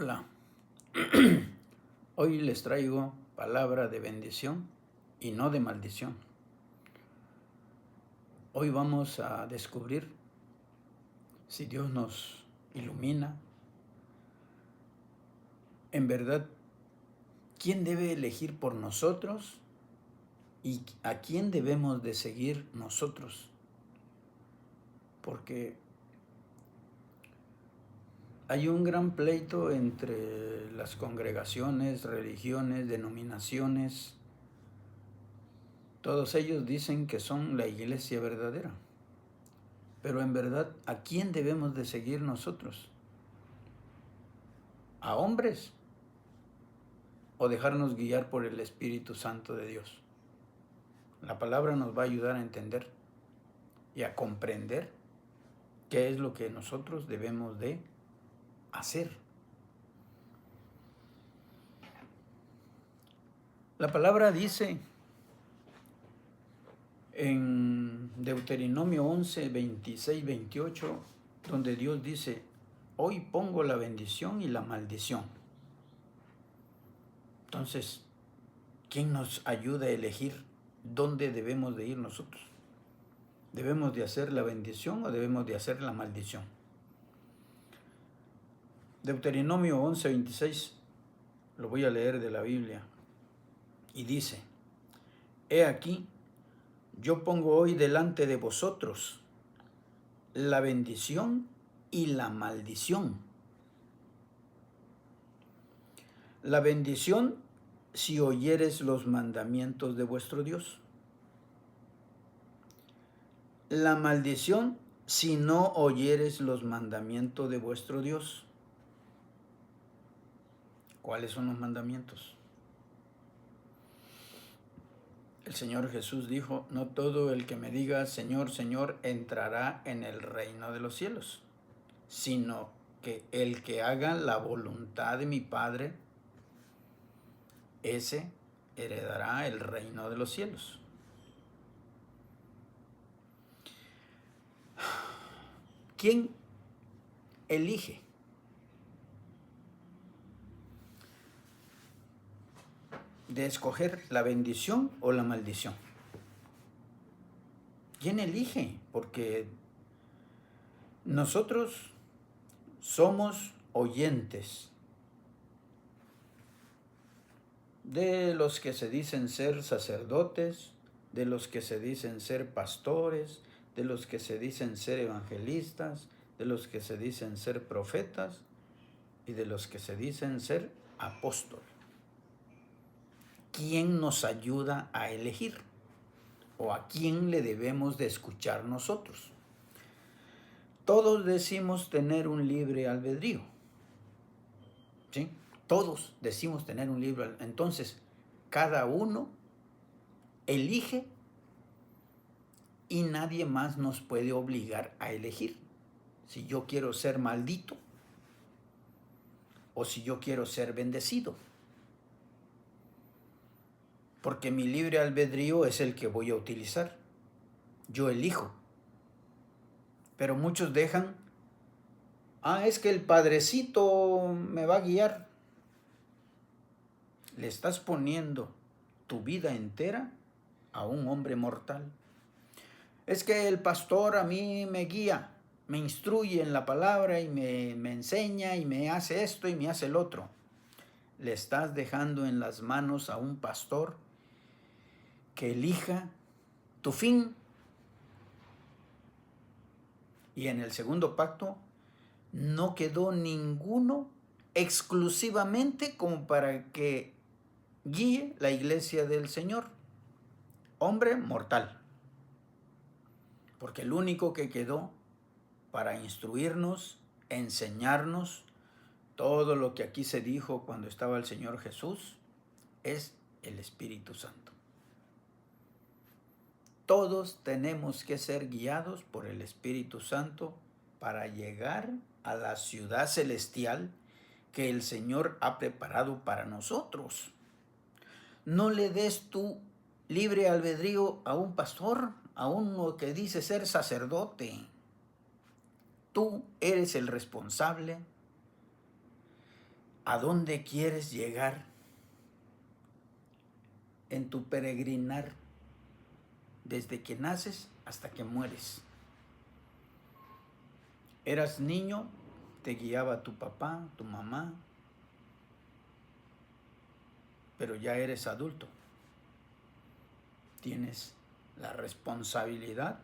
Hola, hoy les traigo palabra de bendición y no de maldición. Hoy vamos a descubrir, si Dios nos ilumina, en verdad, quién debe elegir por nosotros y a quién debemos de seguir nosotros. Porque hay un gran pleito entre las congregaciones, religiones, denominaciones. Todos ellos dicen que son la iglesia verdadera. Pero en verdad, ¿a quién debemos de seguir nosotros? ¿A hombres o dejarnos guiar por el Espíritu Santo de Dios? La palabra nos va a ayudar a entender y a comprender qué es lo que nosotros debemos de hacer. La palabra dice en Deuteronomio 11, 26, 28, donde Dios dice: hoy pongo la bendición y la maldición. Entonces, ¿quién nos ayuda a elegir dónde debemos de ir nosotros? ¿Debemos de hacer la bendición o debemos de hacer la maldición? Deuteronomio 11, 26, lo voy a leer de la Biblia, y dice: he aquí, yo pongo hoy delante de vosotros la bendición y la maldición. La bendición si oyeres los mandamientos de vuestro Dios. La maldición si no oyeres los mandamientos de vuestro Dios. ¿Cuáles son los mandamientos? El Señor Jesús dijo: no todo el que me diga Señor, Señor entrará en el reino de los cielos, sino que el que haga la voluntad de mi Padre, ese heredará el reino de los cielos. ¿Quién elige? De escoger la bendición o la maldición. ¿Quién elige? Porque nosotros somos oyentes de los que se dicen ser sacerdotes, de los que se dicen ser pastores, de los que se dicen ser evangelistas, de los que se dicen ser profetas y de los que se dicen ser apóstoles. ¿Quién nos ayuda a elegir? ¿O a quién le debemos de escuchar nosotros? Todos decimos tener un libre albedrío, ¿sí? Todos decimos tener un libre albedrío. Entonces, cada uno elige y nadie más nos puede obligar a elegir. Si yo quiero ser maldito o si yo quiero ser bendecido. Porque mi libre albedrío es el que voy a utilizar. Yo elijo. Pero muchos dejan: es que el Padrecito me va a guiar. Le estás poniendo tu vida entera a un hombre mortal. Es que el pastor a mí me guía, me instruye en la palabra y me enseña y me hace esto y me hace el otro. Le estás dejando en las manos a un pastor que elija tu fin. Y en el segundo pacto no quedó ninguno exclusivamente como para que guíe la iglesia del Señor. Hombre mortal. Porque el único que quedó para instruirnos, enseñarnos todo lo que aquí se dijo cuando estaba el Señor Jesús, es el Espíritu Santo. Todos tenemos que ser guiados por el Espíritu Santo para llegar a la ciudad celestial que el Señor ha preparado para nosotros. No le des tu libre albedrío a un pastor, a uno que dice ser sacerdote. Tú eres el responsable ¿A dónde quieres llegar en tu peregrinar desde que naces hasta que mueres? Eras niño, te guiaba tu papá, tu mamá, pero ya eres adulto. Tienes la responsabilidad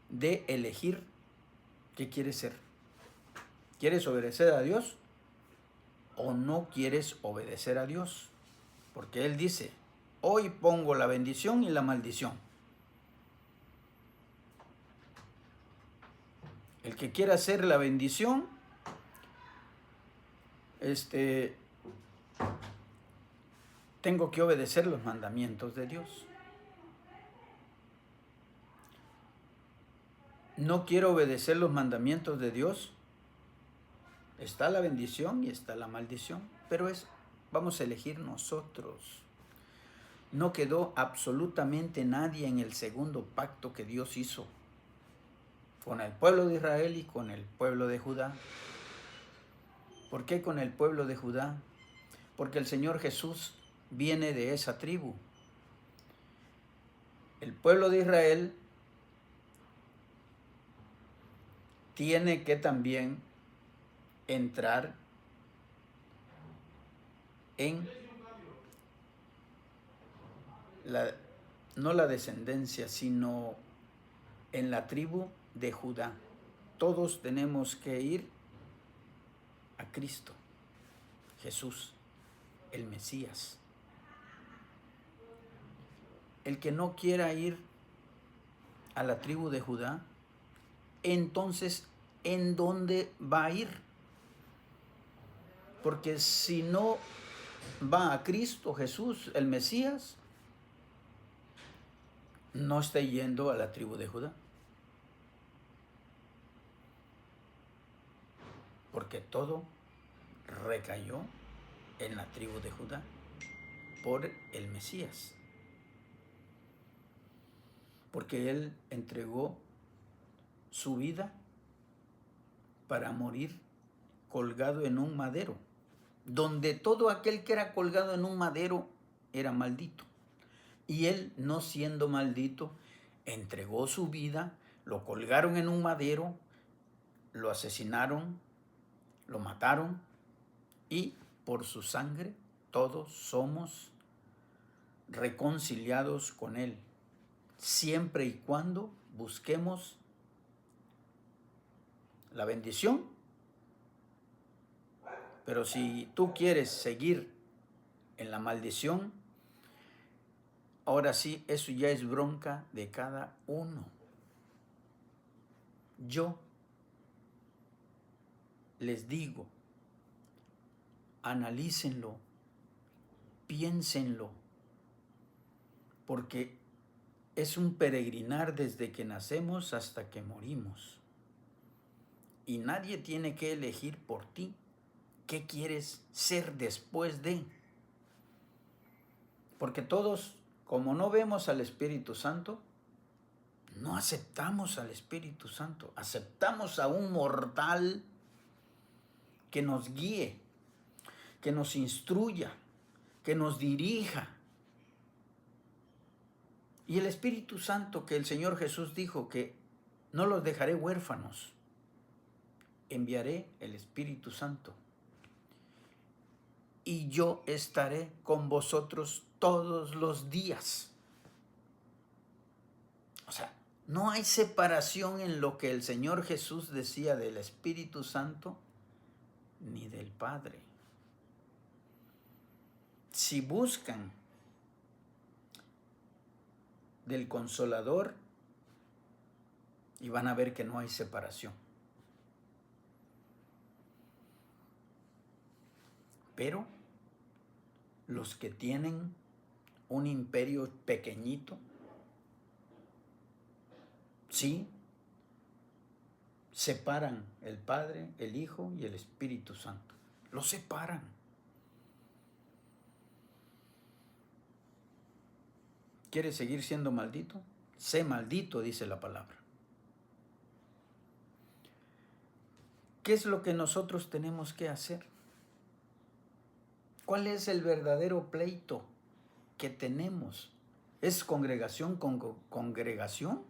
de elegir qué quieres ser. ¿Quieres obedecer a Dios o no quieres obedecer a Dios? Porque Él dice, hoy pongo la bendición y la maldición. El que quiera hacer la bendición, tengo que obedecer los mandamientos de Dios. No quiero obedecer los mandamientos de Dios. Está la bendición y está la maldición, pero vamos a elegir nosotros. No quedó absolutamente nadie en el segundo pacto que Dios hizo con el pueblo de Israel y con el pueblo de Judá. ¿Por qué con el pueblo de Judá? Porque el Señor Jesús viene de esa tribu. El pueblo de Israel tiene que también entrar en no la descendencia, sino en la tribu de Judá. Todos tenemos que ir a Cristo, Jesús, el Mesías. El que no quiera ir a la tribu de Judá, entonces, ¿en dónde va a ir? Porque si no va a Cristo Jesús, el Mesías, no está yendo a la tribu de Judá. Porque todo recayó en la tribu de Judá por el Mesías. Porque Él entregó su vida para morir colgado en un madero, donde todo aquel que era colgado en un madero era maldito. Y Él, no siendo maldito, entregó su vida, lo colgaron en un madero, lo asesinaron, lo mataron, y por su sangre todos somos reconciliados con Él, siempre y cuando busquemos la bendición. Pero si tú quieres seguir en la maldición, ahora sí, eso ya es bronca de cada uno. Yo les digo, analícenlo, piénsenlo, porque es un peregrinar desde que nacemos hasta que morimos. Y nadie tiene que elegir por ti qué quieres ser después de. Porque todos, como no vemos al Espíritu Santo, no aceptamos al Espíritu Santo. Aceptamos a un mortal que nos guíe, que nos instruya, que nos dirija. Y el Espíritu Santo, que el Señor Jesús dijo que no los dejaré huérfanos, enviaré el Espíritu Santo. Y yo estaré con vosotros todos los días. O sea, no hay separación en lo que el Señor Jesús decía del Espíritu Santo ni del Padre. Si buscan del Consolador, y van a ver que no hay separación. Pero los que tienen un imperio pequeñito, sí, separan el Padre, el Hijo y el Espíritu Santo. Los separan. ¿Quieres seguir siendo maldito? Sé maldito, dice la palabra. ¿Qué es lo que nosotros tenemos que hacer? ¿Cuál es el verdadero pleito que tenemos? ¿Es congregación con congregación?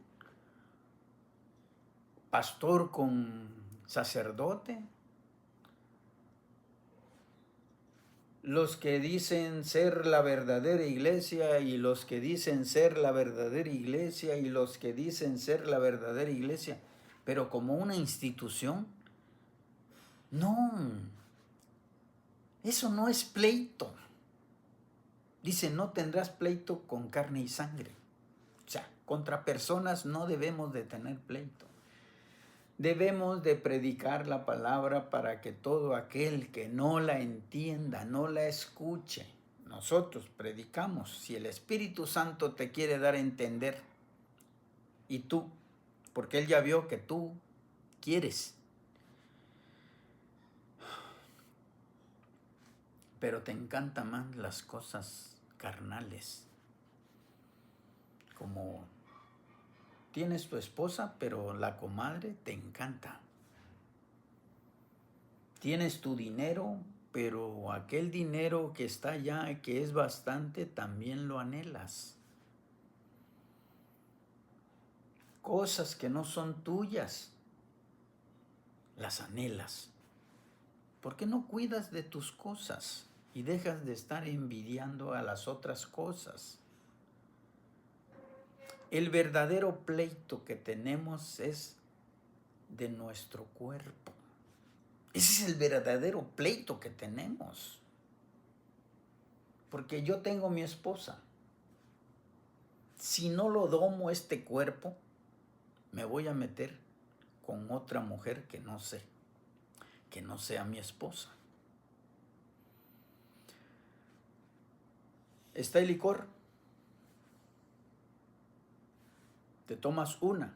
¿Pastor con sacerdote? Los que dicen ser la verdadera iglesia y los que dicen ser la verdadera iglesia y los que dicen ser la verdadera iglesia, pero como una institución. No, eso no es pleito. Dice, no tendrás pleito con carne y sangre. O sea, contra personas no debemos de tener pleito. Debemos de predicar la palabra para que todo aquel que no la entienda, no la escuche. Nosotros predicamos. Si el Espíritu Santo te quiere dar a entender, y tú, porque Él ya vio que tú quieres, pero te encantan más las cosas carnales, como tienes tu esposa, pero la comadre te encanta. Tienes tu dinero, pero aquel dinero que está allá, que es bastante, también lo anhelas. Cosas que no son tuyas, las anhelas. ¿Por qué no cuidas de tus cosas y dejas de estar envidiando a las otras cosas? El verdadero pleito que tenemos es de nuestro cuerpo. Ese es el verdadero pleito que tenemos. Porque yo tengo mi esposa. Si no lo domo este cuerpo, me voy a meter con otra mujer que no sé, que no sea mi esposa. Está el licor. Te tomas una.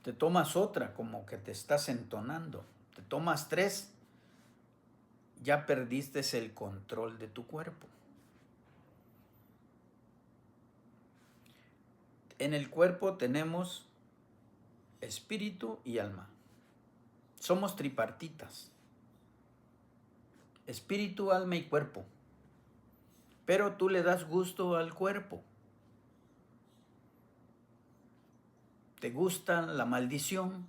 Te tomas otra, como que te estás entonando. Te tomas 3. Ya perdiste el control de tu cuerpo. En el cuerpo tenemos espíritu y alma. Somos tripartitas. Espíritu, alma y cuerpo. Pero tú le das gusto al cuerpo. Te gusta la maldición.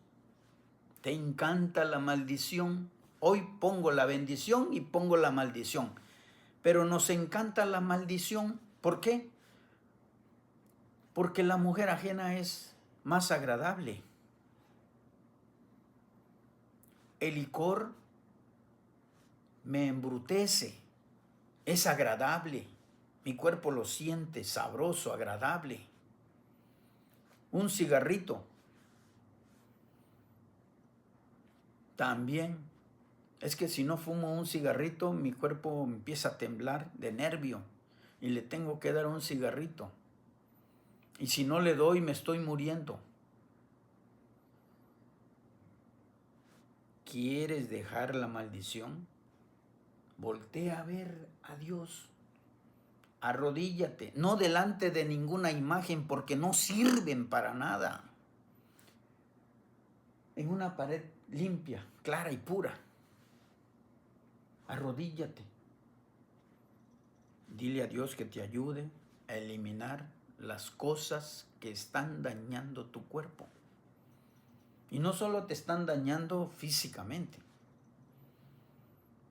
Te encanta la maldición. Hoy pongo la bendición y pongo la maldición. Pero nos encanta la maldición. ¿Por qué? Porque la mujer ajena es más agradable. El licor me embrutece, es agradable. Mi cuerpo lo siente sabroso, agradable. Un cigarrito también. Es que si no fumo un cigarrito, mi cuerpo empieza a temblar de nervio y le tengo que dar un cigarrito. Y si no le doy, me estoy muriendo. ¿Quieres dejar la maldición? Voltea a ver a Dios. Arrodíllate, no delante de ninguna imagen porque no sirven para nada. En una pared limpia, clara y pura. Arrodíllate. Dile a Dios que te ayude a eliminar las cosas que están dañando tu cuerpo. Y no solo te están dañando físicamente,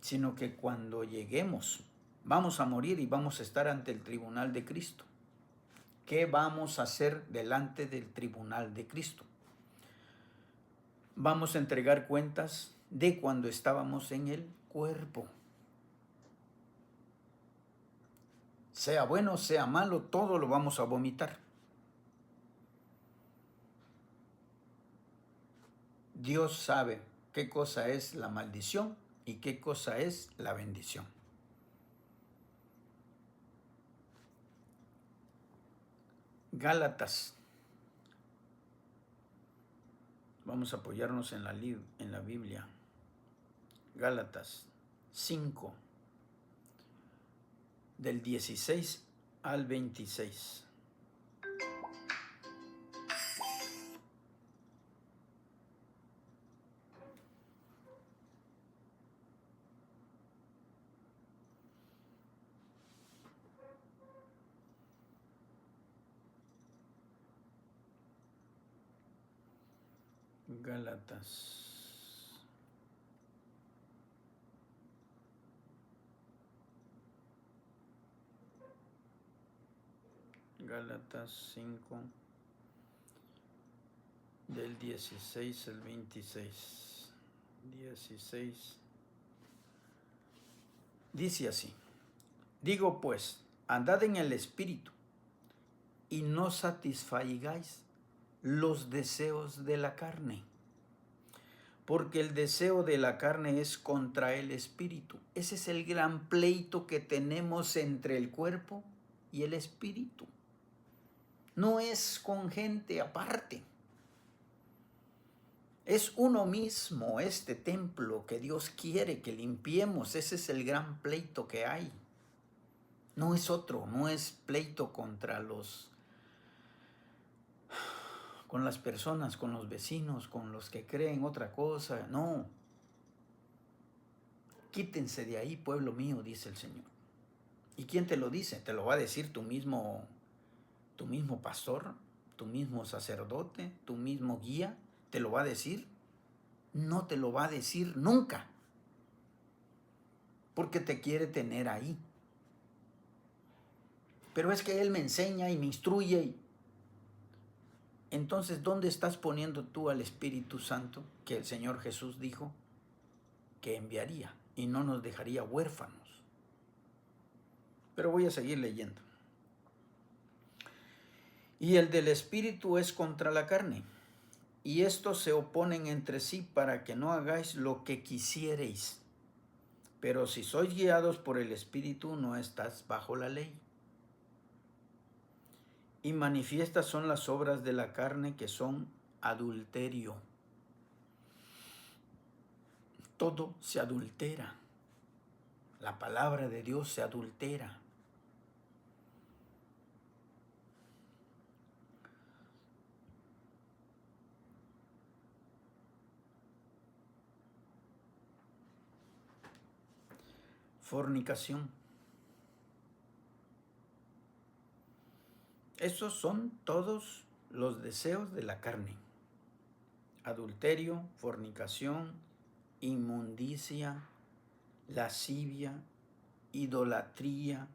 sino que cuando lleguemos, vamos a morir y vamos a estar ante el tribunal de Cristo. ¿Qué vamos a hacer delante del tribunal de Cristo? Vamos a entregar cuentas de cuando estábamos en el cuerpo. Sea bueno, sea malo, todo lo vamos a vomitar. Dios sabe qué cosa es la maldición y qué cosa es la bendición. Gálatas. Vamos a apoyarnos en la Biblia. Gálatas 5, del 16 al 26. Gálatas. Gálatas 5, del 16 al 26. 16. Dice así: digo pues, andad en el Espíritu, y no satisfagáis los deseos de la carne. Porque el deseo de la carne es contra el Espíritu. Ese es el gran pleito que tenemos entre el cuerpo y el Espíritu. No es con gente aparte. Es uno mismo, este templo que Dios quiere que limpiemos. Ese es el gran pleito que hay. No es otro, no es pleito contra con las personas, con los vecinos, con los que creen otra cosa. No. Quítense de ahí, pueblo mío, dice el Señor. ¿Y quién te lo dice? ¿Te lo va a decir tu mismo pastor, tu mismo sacerdote, tu mismo guía? ¿Te lo va a decir? No te lo va a decir nunca, porque te quiere tener ahí. Pero es que Él me enseña y me instruye. Entonces, ¿dónde estás poniendo tú al Espíritu Santo que el Señor Jesús dijo que enviaría y no nos dejaría huérfanos? Pero voy a seguir leyendo. Y el del Espíritu es contra la carne, y estos se oponen entre sí para que no hagáis lo que quisiereis. Pero si sois guiados por el Espíritu, no estás bajo la ley. Y manifiestas son las obras de la carne, que son adulterio. Todo se adultera. La palabra de Dios se adultera. Fornicación. Esos son todos los deseos de la carne. Adulterio, fornicación, inmundicia, lascivia, idolatría,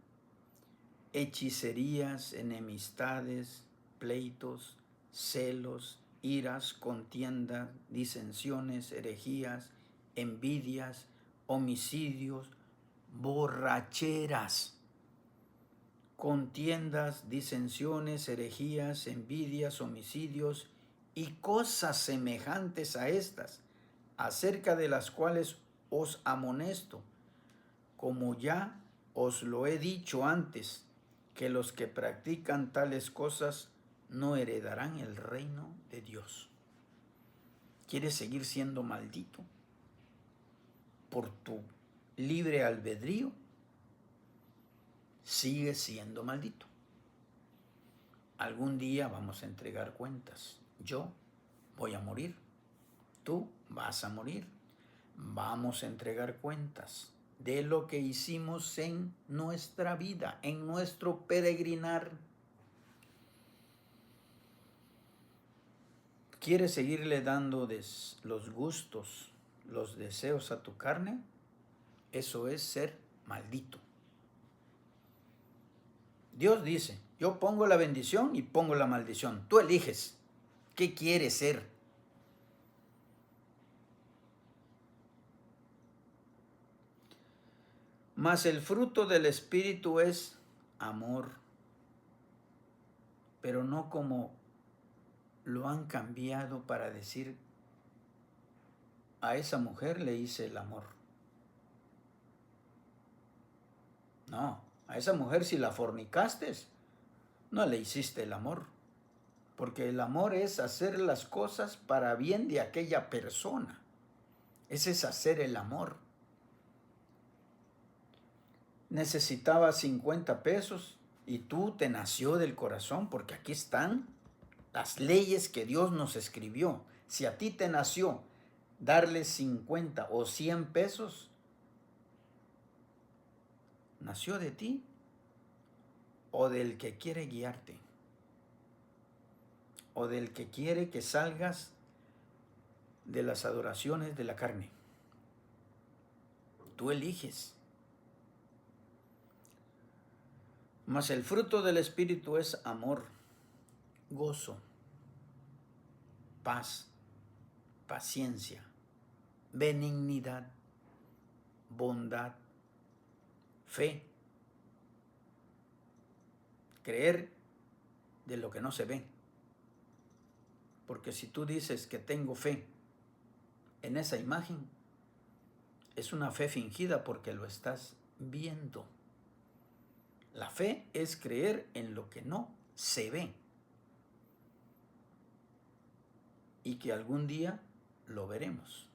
hechicerías, enemistades, pleitos, celos, iras, contiendas, disensiones, herejías, envidias, homicidios, borracheras, contiendas, disensiones, herejías, envidias, homicidios y cosas semejantes a estas, acerca de las cuales os amonesto, como ya os lo he dicho antes, que los que practican tales cosas no heredarán el reino de Dios. ¿Quieres seguir siendo maldito por tu libre albedrío? Sigue siendo maldito. Algún día vamos a entregar cuentas. Yo voy a morir. Tú vas a morir. Vamos a entregar cuentas de lo que hicimos en nuestra vida, en nuestro peregrinar. ¿Quieres seguirle dando los gustos, los deseos a tu carne? Eso es ser maldito. Dios dice, yo pongo la bendición y pongo la maldición. Tú eliges qué quieres ser. Mas el fruto del Espíritu es amor, pero no como lo han cambiado para decir, a esa mujer le hice el amor. No, a esa mujer si la fornicaste, no le hiciste el amor, porque el amor es hacer las cosas para bien de aquella persona. Ese es hacer el amor. Necesitaba 50 pesos y tú te nació del corazón, porque aquí están las leyes que Dios nos escribió. Si a ti te nació darle 50 o 100 pesos, ¿nació de ti o del que quiere guiarte? ¿O del que quiere que salgas de las adoraciones de la carne. Tú eliges. Mas el fruto del Espíritu es amor, gozo, paz, paciencia, benignidad, bondad, fe. Creer de lo que no se ve. Porque si tú dices que tengo fe en esa imagen, es una fe fingida porque lo estás viendo. La fe es creer en lo que no se ve y que algún día lo veremos.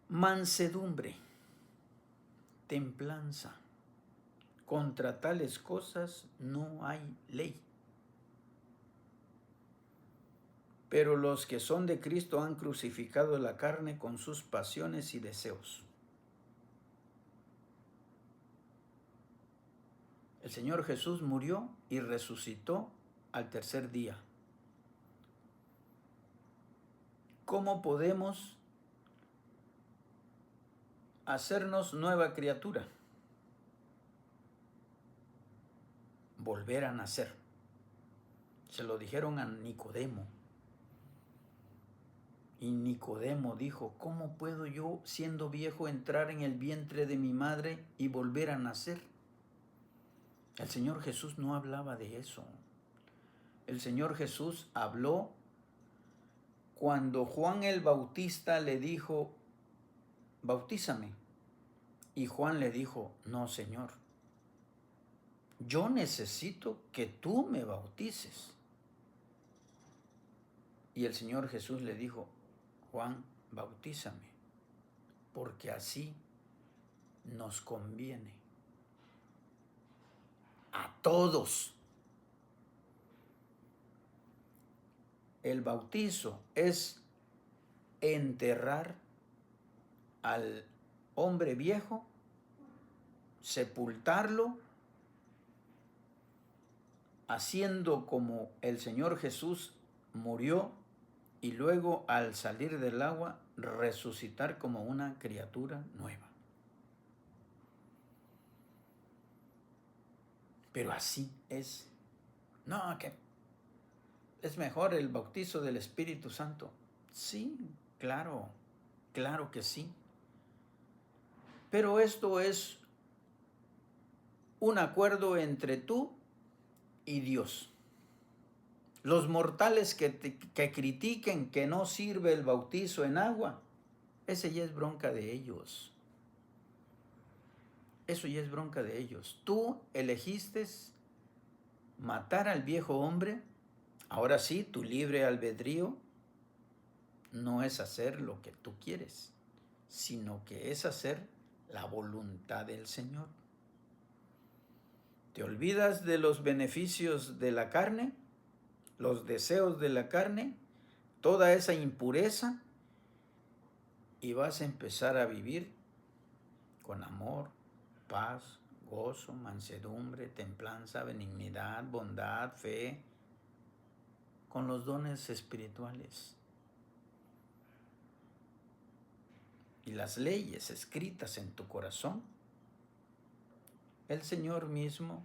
Mansedumbre, templanza. Contra tales cosas no hay ley. Pero los que son de Cristo han crucificado la carne con sus pasiones y deseos. El Señor Jesús murió y resucitó al tercer día. ¿Cómo podemos hacernos nueva criatura? Volver a nacer. Se lo dijeron a Nicodemo. Y Nicodemo dijo, ¿cómo puedo yo, siendo viejo, entrar en el vientre de mi madre y volver a nacer? El Señor Jesús no hablaba de eso. El Señor Jesús habló cuando Juan el Bautista le dijo, bautízame. Y Juan le dijo, no, Señor, yo necesito que tú me bautices. Y el Señor Jesús le dijo, Juan, bautízame, porque así nos conviene a todos. El bautizo es enterrar al hombre viejo, sepultarlo, haciendo como el Señor Jesús murió y luego al salir del agua resucitar como una criatura nueva. Pero así es. No, que es mejor el bautizo del Espíritu Santo. Sí, claro, claro que sí. Pero esto es un acuerdo entre tú y Dios. Los mortales que critiquen que no sirve el bautizo en agua, ese ya es bronca de ellos. Eso ya es bronca de ellos. Tú elegiste matar al viejo hombre. Ahora sí, tu libre albedrío no es hacer lo que tú quieres, sino que es hacer la voluntad del Señor. Te olvidas de los beneficios de la carne, los deseos de la carne, toda esa impureza, y vas a empezar a vivir con amor, paz, gozo, mansedumbre, templanza, benignidad, bondad, fe, con los dones espirituales. Y las leyes escritas en tu corazón, el Señor mismo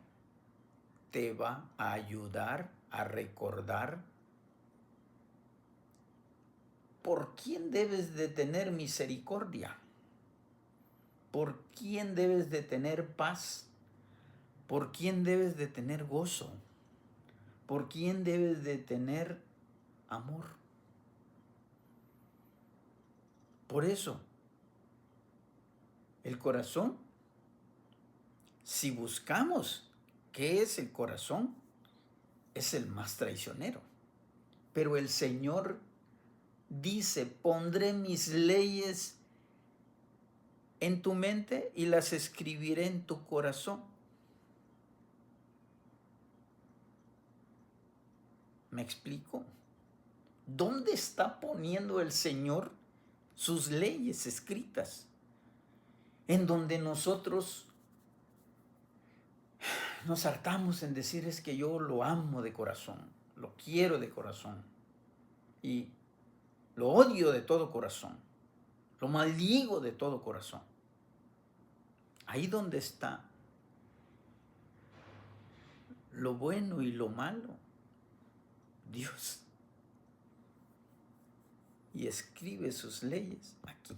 te va a ayudar a recordar por quién debes de tener misericordia, por quién debes de tener paz, por quién debes de tener gozo, por quién debes de tener amor. Por eso, el corazón, si buscamos qué es el corazón, es el más traicionero. Pero el Señor dice, pondré mis leyes en tu mente y las escribiré en tu corazón. ¿Me explico? ¿Dónde está poniendo el Señor sus leyes escritas? En donde nosotros nos hartamos en decir es que yo lo amo de corazón. lo quiero de corazón y lo odio de todo corazón, lo maldigo de todo corazón. Ahí donde está lo bueno y lo malo, Dios. Y escribe sus leyes aquí.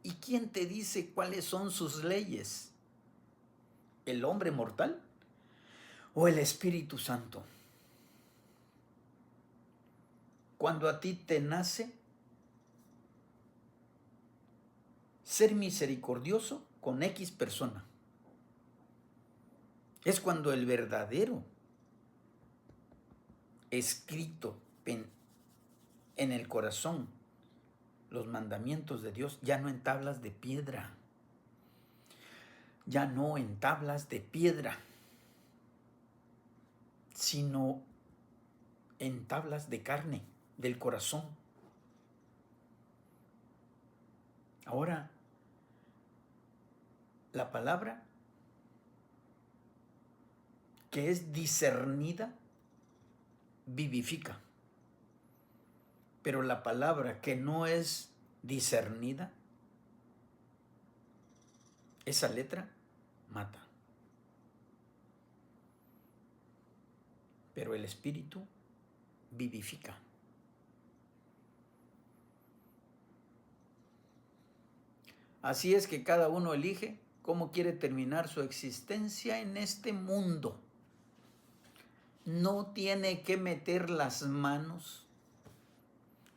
¿Y quién te dice cuáles son sus leyes? ¿El hombre mortal o el Espíritu Santo? Cuando a ti te nace ser misericordioso con X persona, es cuando el verdadero escrito en el corazón, los mandamientos de Dios, ya no en tablas de piedra, ya no en tablas de piedra, sino en tablas de carne, del corazón. Ahora, la palabra que es discernida vivifica, pero la palabra que no es discernida, esa letra mata. Pero el Espíritu vivifica. Así es que cada uno elige cómo quiere terminar su existencia en este mundo. No tiene que meter las manos,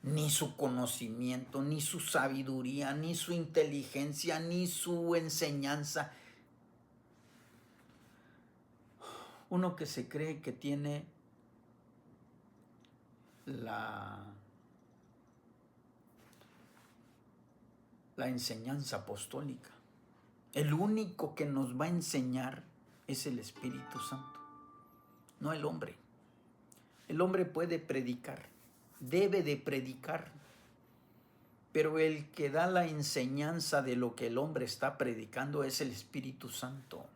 ni su conocimiento, ni su sabiduría, ni su inteligencia, ni su enseñanza. Uno que se cree que tiene la enseñanza apostólica. El único que nos va a enseñar es el Espíritu Santo, no el hombre. El hombre puede predicar, debe de predicar, pero el que da la enseñanza de lo que el hombre está predicando es el Espíritu Santo,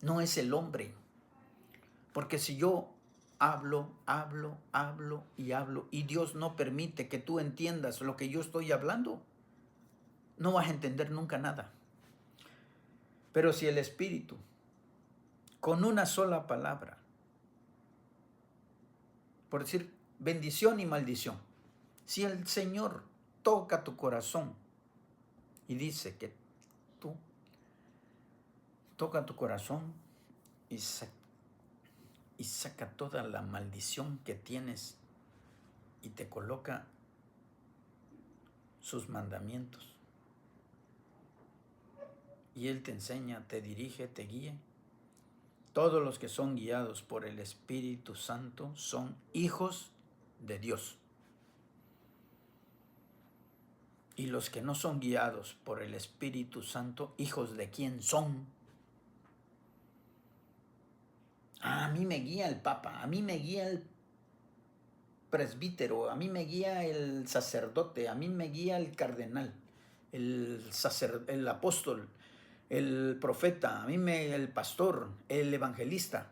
no es el hombre. Porque si yo hablo y Dios no permite que tú entiendas lo que yo estoy hablando, no vas a entender nunca nada. Pero si el Espíritu, con una sola palabra, por decir bendición y maldición, si el Señor toca tu corazón y dice que tú toca tu corazón y saca toda la maldición que tienes y te coloca sus mandamientos, y Él te enseña, te dirige, te guía. Todos los que son guiados por el Espíritu Santo son hijos de Dios. Y los que no son guiados por el Espíritu Santo, ¿hijos de quién son? A mí me guía el Papa, a mí me guía el presbítero, a mí me guía el sacerdote, a mí me guía el cardenal, el apóstol, el profeta, el pastor, el evangelista.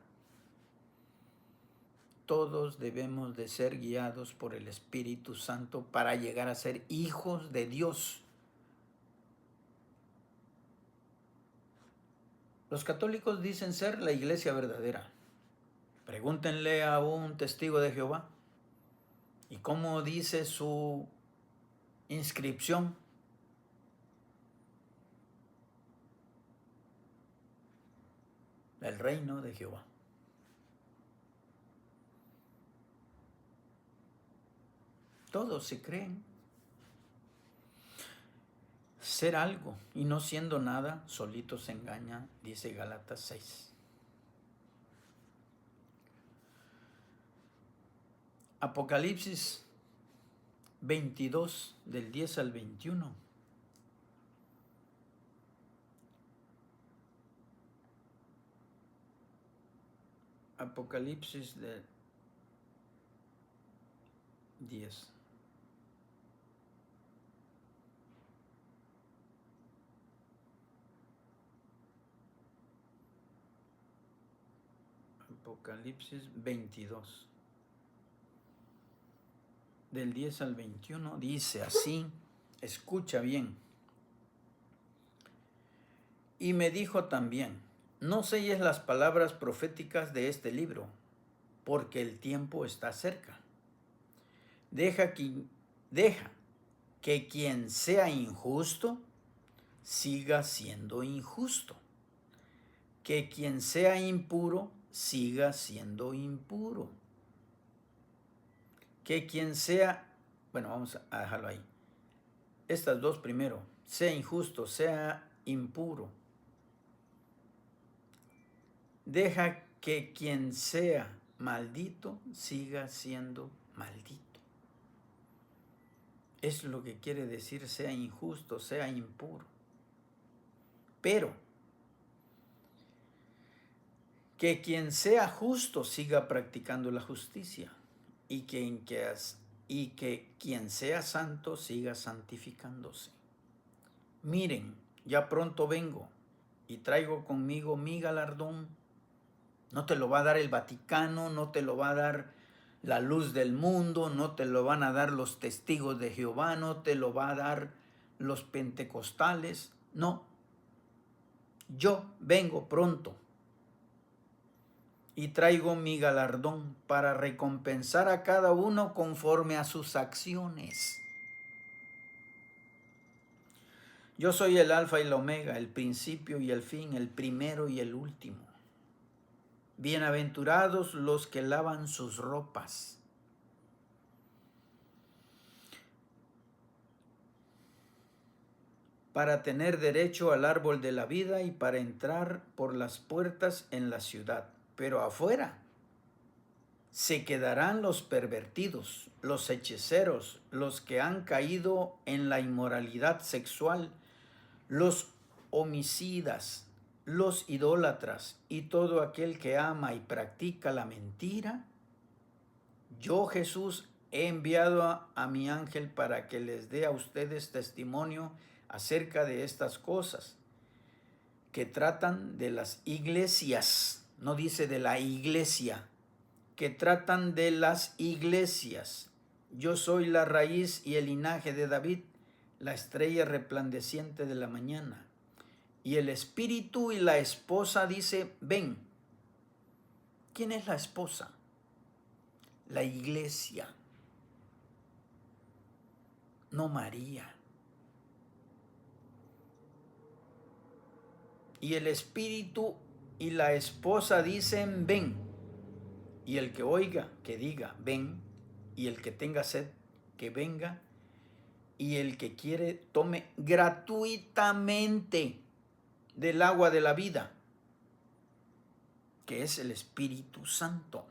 Todos debemos de ser guiados por el Espíritu Santo para llegar a ser hijos de Dios. Los católicos dicen ser la iglesia verdadera. Pregúntenle a un testigo de Jehová. ¿Y cómo dice su inscripción? El reino de Jehová. Todos se creen ser algo y no siendo nada, solito se engaña, dice Gálatas 6. Apocalipsis 22, del 10 al 21. Apocalipsis de 10. Apocalipsis 22. Del 10 al 21 dice así, escucha bien. Y me dijo también, no selles las palabras proféticas de este libro, porque el tiempo está cerca. Deja que quien sea injusto siga siendo injusto. Que quien sea impuro siga siendo impuro. Que quien sea, bueno, vamos a dejarlo ahí. Estas dos primero, sea injusto, sea impuro. Deja que quien sea maldito siga siendo maldito. Es lo que quiere decir sea injusto, sea impuro. Pero que quien sea justo siga practicando la justicia y que quien sea santo siga santificándose. Miren, ya pronto vengo y traigo conmigo mi galardón. No te lo va a dar el Vaticano, no te lo va a dar la luz del mundo, no te lo van a dar los testigos de Jehová, no te lo va a dar los pentecostales, no. Yo vengo pronto y traigo mi galardón para recompensar a cada uno conforme a sus acciones. Yo soy el Alfa y la Omega, el principio y el fin, el primero y el último. Bienaventurados los que lavan sus ropas. Para tener derecho al árbol de la vida y para entrar por las puertas en la ciudad. Pero afuera se quedarán los pervertidos, los hechiceros, los que han caído en la inmoralidad sexual, los homicidas, los idólatras y todo aquel que ama y practica la mentira. Yo, Jesús, he enviado a mi ángel para que les dé a ustedes testimonio acerca de estas cosas que tratan de las iglesias, no dice de la iglesia, que tratan de las iglesias. Yo soy la raíz y el linaje de David, la estrella resplandeciente de la mañana. Y el espíritu y la esposa dice, ven. ¿Quién es la esposa? La iglesia, no María. Y el espíritu y la esposa dicen, ven. Y el que oiga, que diga, ven. Y el que tenga sed, que venga. Y el que quiere, tome gratuitamente del agua de la vida, que es el Espíritu Santo.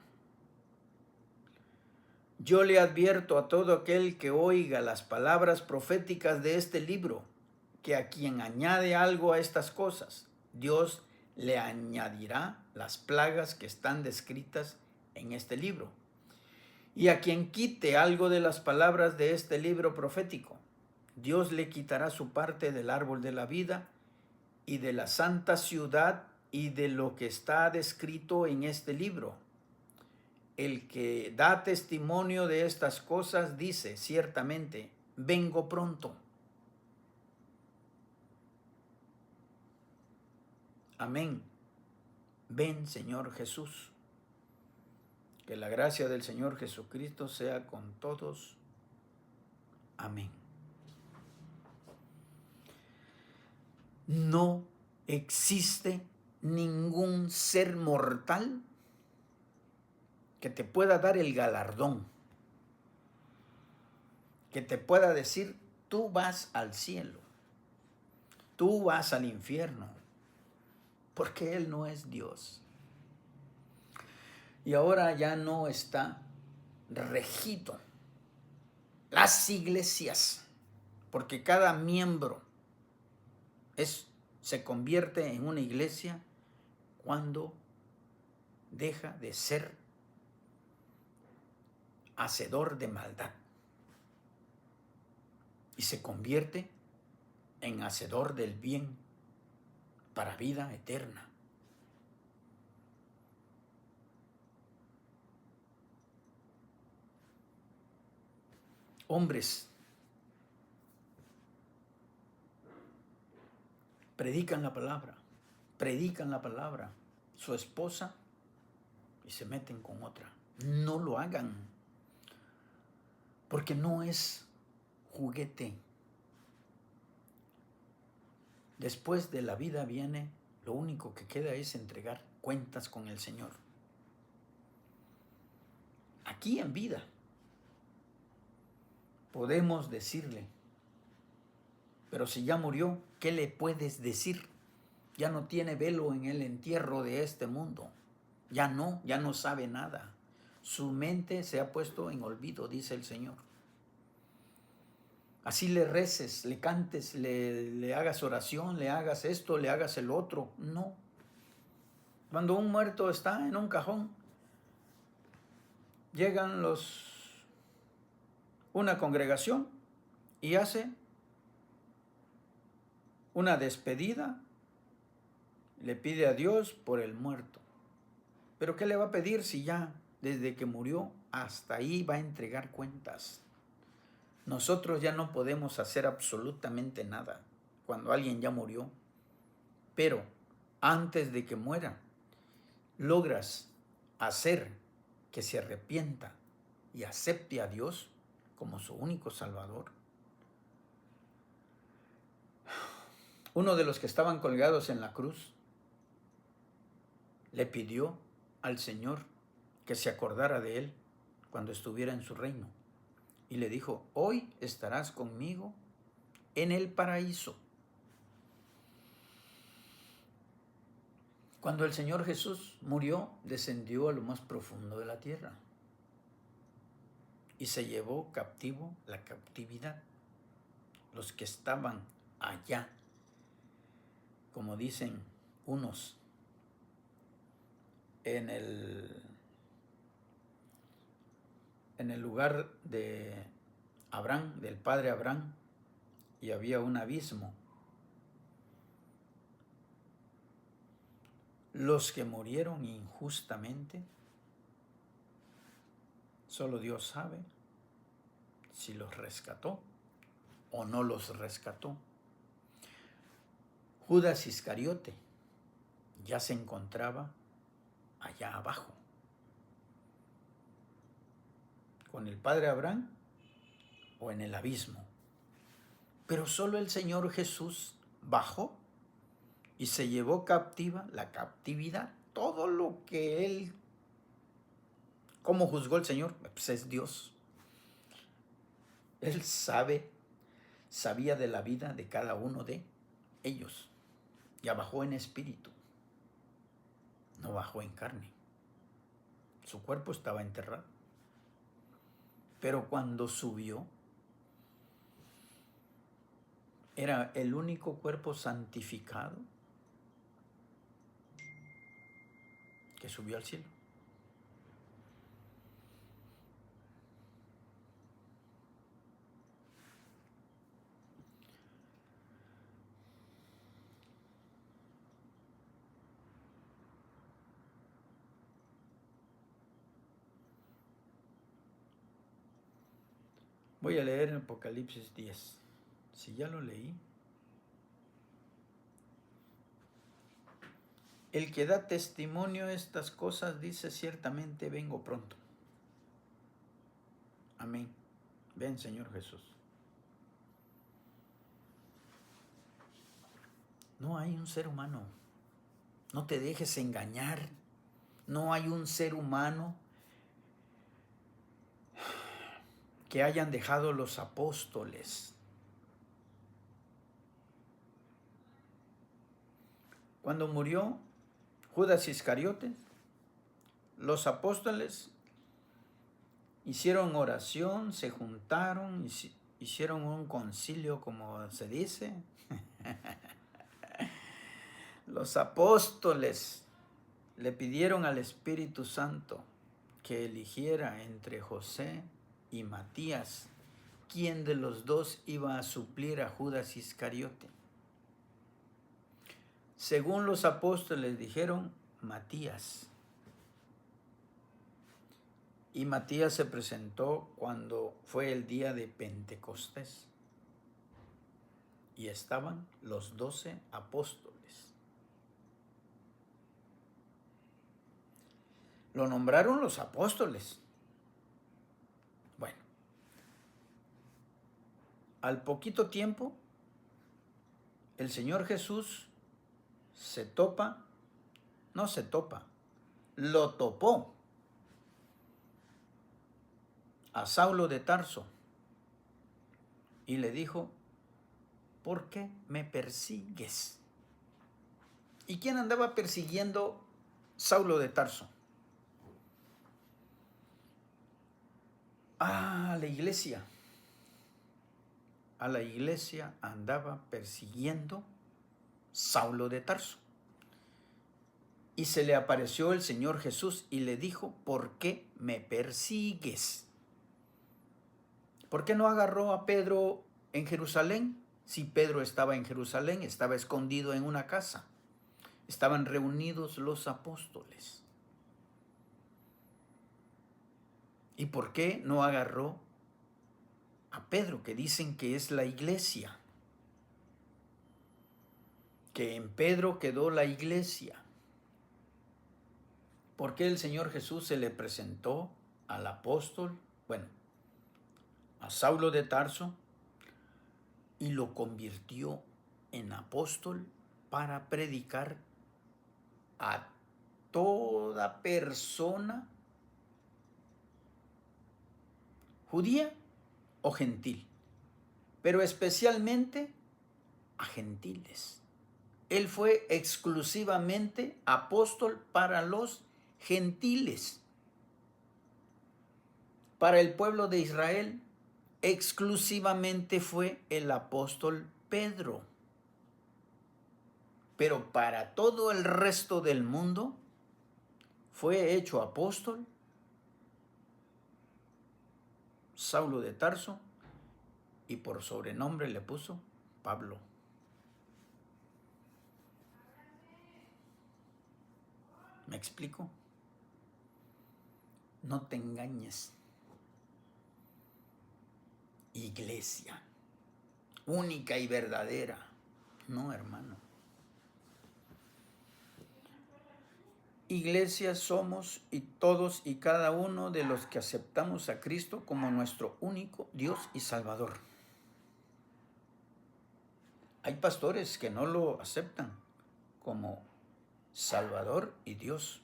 Yo le advierto a todo aquel que oiga las palabras proféticas de este libro, que a quien añade algo a estas cosas, Dios le añadirá las plagas que están descritas en este libro. Y a quien quite algo de las palabras de este libro profético, Dios le quitará su parte del árbol de la vida y de la santa ciudad y de lo que está descrito en este libro. El que da testimonio de estas cosas dice ciertamente, vengo pronto. Amén. Ven, Señor Jesús. Que la gracia del Señor Jesucristo sea con todos. Amén. No existe ningún ser mortal que te pueda dar el galardón, que te pueda decir, tú vas al cielo, tú vas al infierno, porque Él no es Dios. Y ahora ya no está regido las iglesias, porque cada miembro se convierte en una iglesia cuando deja de ser hacedor de maldad y se convierte en hacedor del bien para vida eterna. hombres predican la palabra, su esposa, y se meten con otra. No lo hagan, porque no es juguete. Después de la vida viene, lo único que queda es entregar cuentas con el Señor. Aquí en vida podemos decirle, pero si ya murió, ¿qué le puedes decir? Ya no tiene velo en el entierro de este mundo. Ya no sabe nada. Su mente se ha puesto en olvido, dice el Señor. Así le reces, le cantes, le hagas oración, le hagas esto, le hagas el otro. No. Cuando un muerto está en un cajón, llegan una congregación y hace una despedida, le pide a Dios por el muerto. ¿Pero qué le va a pedir si ya desde que murió hasta ahí va a entregar cuentas? Nosotros ya no podemos hacer absolutamente nada cuando alguien ya murió, pero antes de que muera, logras hacer que se arrepienta y acepte a Dios como su único Salvador. Uno de los que estaban colgados en la cruz le pidió al Señor que se acordara de él cuando estuviera en su reino. Y le dijo, hoy estarás conmigo en el paraíso. Cuando el Señor Jesús murió, descendió a lo más profundo de la tierra y se llevó cautivo la cautividad. Los que estaban allá, como dicen unos, en el lugar de Abraham, del padre Abraham, y había un abismo. Los que murieron injustamente, solo Dios sabe si los rescató o no los rescató. Judas Iscariote ya se encontraba allá abajo, con el padre Abraham o en el abismo. Pero solo el Señor Jesús bajó y se llevó captiva la cautividad. Todo lo que él, ¿cómo juzgó el Señor? Pues es Dios. Él sabía de la vida de cada uno de ellos. Ya bajó en espíritu, no bajó en carne. Su cuerpo estaba enterrado. Pero cuando subió, era el único cuerpo santificado que subió al cielo. Voy a leer en Apocalipsis 10. Si ya lo leí. El que da testimonio de estas cosas dice, ciertamente vengo pronto. Amén. Ven, Señor Jesús. No hay un ser humano. No te dejes engañar. No hay un ser humano que hayan dejado los apóstoles. Cuando murió Judas Iscariote, los apóstoles hicieron oración, se juntaron, hicieron un concilio, como se dice. Los apóstoles le pidieron al Espíritu Santo que eligiera entre José y Matías quién de los dos iba a suplir a Judas Iscariote. Según los apóstoles dijeron, Matías. Y Matías se presentó cuando fue el día de Pentecostés. Y estaban los 12 apóstoles. Lo nombraron los apóstoles. Bueno, al poquito tiempo, el Señor Jesús lo topó a Saulo de Tarso y le dijo: ¿por qué me persigues? ¿Y quién andaba persiguiendo Saulo de Tarso? A la iglesia. A la iglesia andaba persiguiendo Saulo de Tarso. Y se le apareció el Señor Jesús y le dijo: ¿por qué me persigues? ¿Por qué no agarró a Pedro en Jerusalén? Si Pedro estaba en Jerusalén, estaba escondido en una casa. Estaban reunidos los apóstoles. ¿Y por qué no agarró a Pedro, que dicen que es la iglesia? Que en Pedro quedó la iglesia. ¿Por qué el Señor Jesús se le presentó al apóstol, a Saulo de Tarso, y lo convirtió en apóstol para predicar a toda persona, judía o gentil, pero especialmente a gentiles? Él fue exclusivamente apóstol para los gentiles. Para el pueblo de Israel, exclusivamente fue el apóstol Pedro. Pero para todo el resto del mundo, fue hecho apóstol Saulo de Tarso, y por sobrenombre le puso Pablo. ¿Me explico? No te engañes. Iglesia única y verdadera. No, hermano. Iglesia somos y todos y cada uno de los que aceptamos a Cristo como nuestro único Dios y Salvador. Hay pastores que no lo aceptan como Salvador y Dios.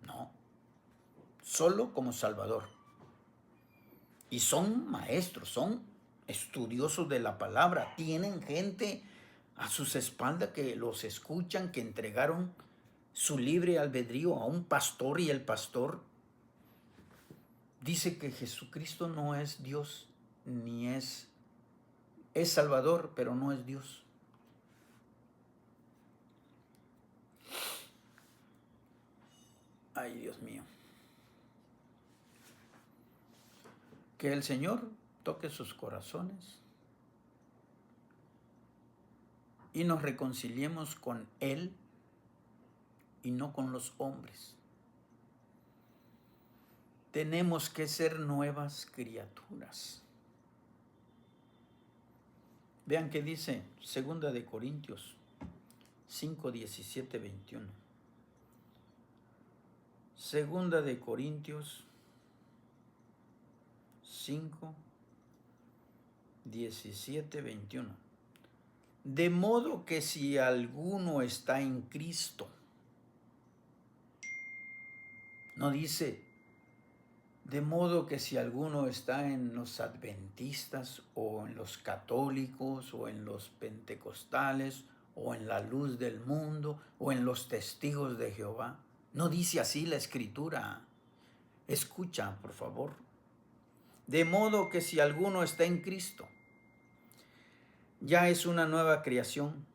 No, solo como Salvador. Y son maestros, son estudiosos de la palabra, tienen gente a sus espaldas que los escuchan, que entregaron su libre albedrío a un pastor, y el pastor dice que Jesucristo no es Dios, ni es Salvador, pero no es Dios. Ay, Dios mío. Que el Señor toque sus corazones y nos reconciliemos con Él y no con los hombres. Tenemos que ser nuevas criaturas. Vean que dice 2 de Corintios 5, 17, 21. 2 de Corintios 5, 17, 21. De modo que si alguno está en Cristo, no dice, de modo que si alguno está en los adventistas o en los católicos o en los pentecostales o en la luz del mundo o en los testigos de Jehová. No dice así la Escritura. Escucha, por favor. De modo que si alguno está en Cristo, ya es una nueva creación.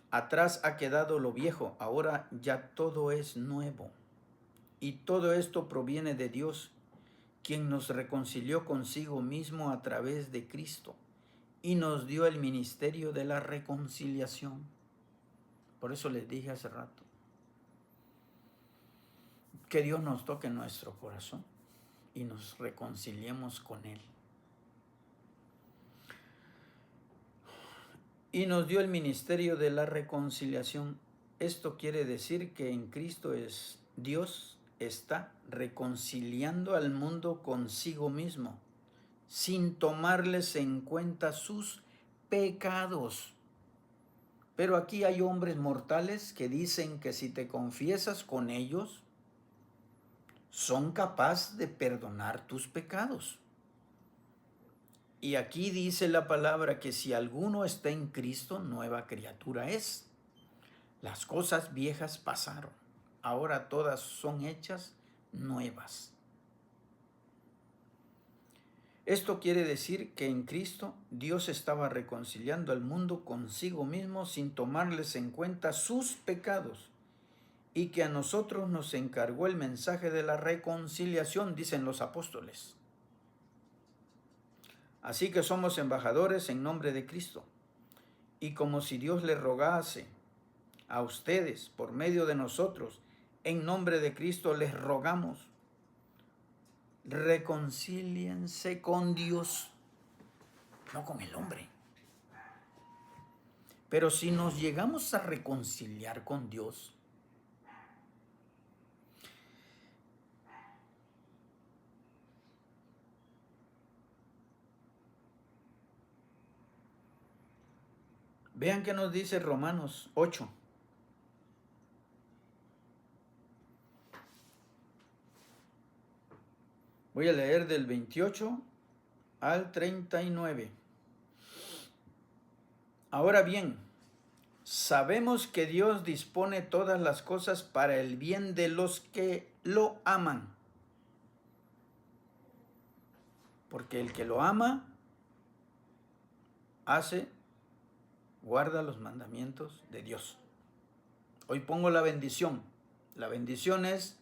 Atrás ha quedado lo viejo, ahora ya todo es nuevo. Y todo esto proviene de Dios, quien nos reconcilió consigo mismo a través de Cristo y nos dio el ministerio de la reconciliación. Por eso les dije hace rato, que Dios nos toque en nuestro corazón y nos reconciliemos con Él. Y nos dio el ministerio de la reconciliación. Esto quiere decir que en Cristo Dios está reconciliando al mundo consigo mismo, sin tomarles en cuenta sus pecados. Pero aquí hay hombres mortales que dicen que si te confiesas con ellos, son capaces de perdonar tus pecados. Y aquí dice la palabra que si alguno está en Cristo, nueva criatura es. Las cosas viejas pasaron, ahora todas son hechas nuevas. Esto quiere decir que en Cristo Dios estaba reconciliando al mundo consigo mismo sin tomarles en cuenta sus pecados, y que a nosotros nos encargó el mensaje de la reconciliación, dicen los apóstoles. Así que somos embajadores en nombre de Cristo, y como si Dios le rogase a ustedes por medio de nosotros, en nombre de Cristo les rogamos, reconcíliense con Dios, no con el hombre. Pero si nos llegamos a reconciliar con Dios, vean qué nos dice Romanos 8. Voy a leer del 28 al 39. Ahora bien, sabemos que Dios dispone todas las cosas para el bien de los que lo aman. Porque el que lo ama, guarda los mandamientos de Dios. Hoy pongo la bendición. La bendición es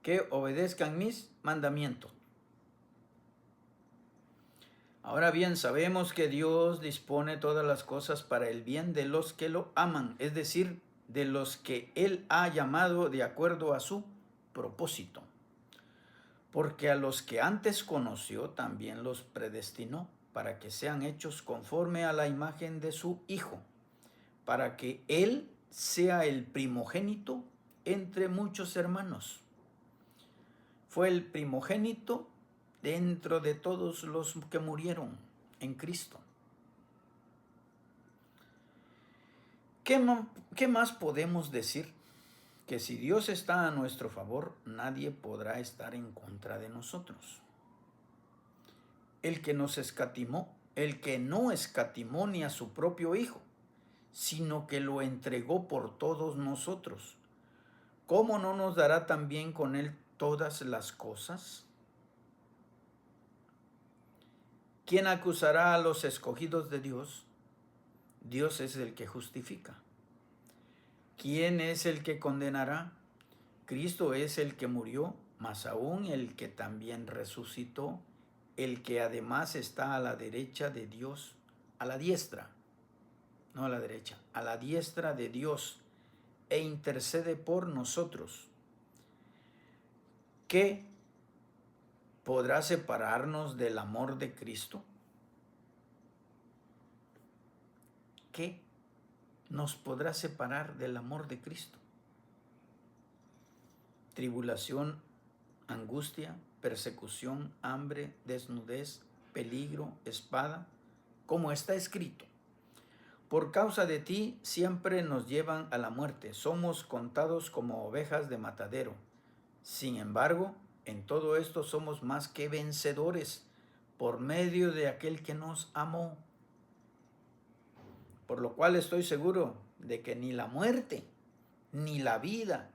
que obedezcan mis mandamientos. Ahora bien, sabemos que Dios dispone todas las cosas para el bien de los que lo aman, es decir, de los que Él ha llamado de acuerdo a su propósito. Porque a los que antes conoció también los predestinó para que sean hechos conforme a la imagen de su Hijo, para que Él sea el primogénito entre muchos hermanos. Fue el primogénito dentro de todos los que murieron en Cristo. ¿Qué más podemos decir? Que si Dios está a nuestro favor, nadie podrá estar en contra de nosotros. El que nos escatimó, el que no escatimó ni a su propio Hijo, sino que lo entregó por todos nosotros, ¿cómo no nos dará también con Él todas las cosas? ¿Quién acusará a los escogidos de Dios? Dios es el que justifica. ¿Quién es el que condenará? Cristo es el que murió, más aún el que también resucitó, el que además está a la derecha de Dios, a la diestra, no a la derecha, a la diestra de Dios, e intercede por nosotros. ¿Qué podrá separarnos del amor de Cristo? ¿Qué nos podrá separar del amor de Cristo? Tribulación, angustia, persecución, hambre, desnudez, peligro, espada, como está escrito. Por causa de ti siempre nos llevan a la muerte, somos contados como ovejas de matadero. Sin embargo, en todo esto somos más que vencedores por medio de aquel que nos amó. Por lo cual estoy seguro de que ni la muerte, ni la vida,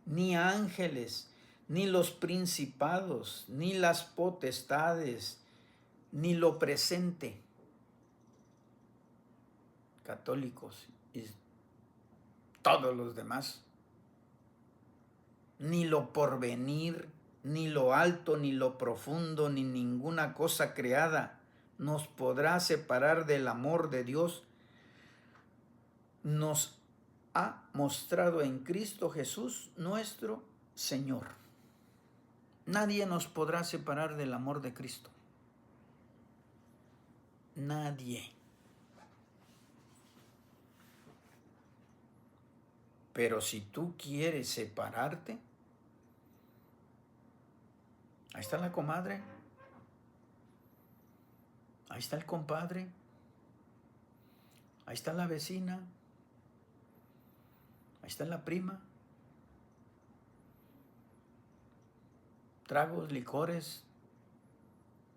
ni ángeles, ni los principados, ni las potestades, ni lo presente, católicos y todos los demás, ni lo porvenir, ni lo alto, ni lo profundo, ni ninguna cosa creada nos podrá separar del amor de Dios. Nos ha mostrado en Cristo Jesús nuestro Señor. Nadie nos podrá separar del amor de Cristo. Nadie. Pero si tú quieres separarte, ahí está la comadre, ahí está el compadre, ahí está la vecina, ahí está la prima. Tragos, licores,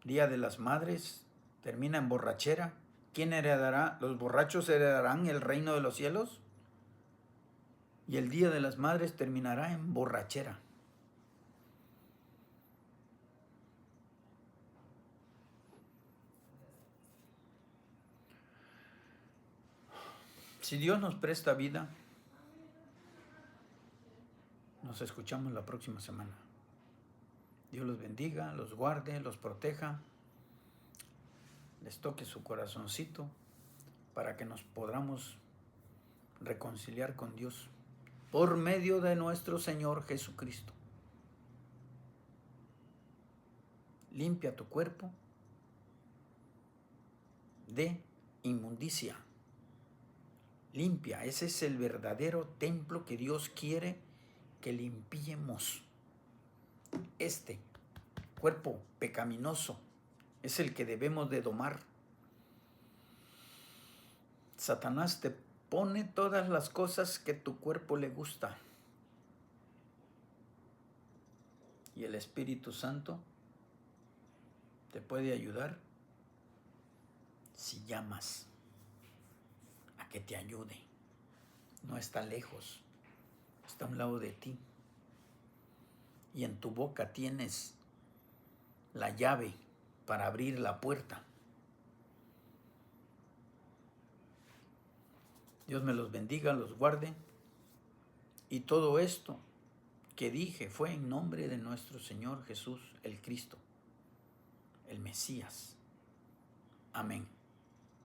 Día de las Madres, termina en borrachera. ¿Quién heredará? ¿Los borrachos heredarán el reino de los cielos? Y el Día de las Madres terminará en borrachera. Si Dios nos presta vida, nos escuchamos la próxima semana. Dios los bendiga, los guarde, los proteja, les toque su corazoncito para que nos podamos reconciliar con Dios por medio de nuestro Señor Jesucristo. Limpia tu cuerpo de inmundicia. Limpia, ese es el verdadero templo que Dios quiere que limpiemos. Este cuerpo pecaminoso es el que debemos de domar. Satanás te pone todas las cosas que tu cuerpo le gusta. Y el Espíritu Santo te puede ayudar si llamas a que te ayude. No está lejos, está a un lado de ti. Y en tu boca tienes la llave para abrir la puerta. Dios me los bendiga, los guarde. Y todo esto que dije fue en nombre de nuestro Señor Jesús, el Cristo, el Mesías. Amén.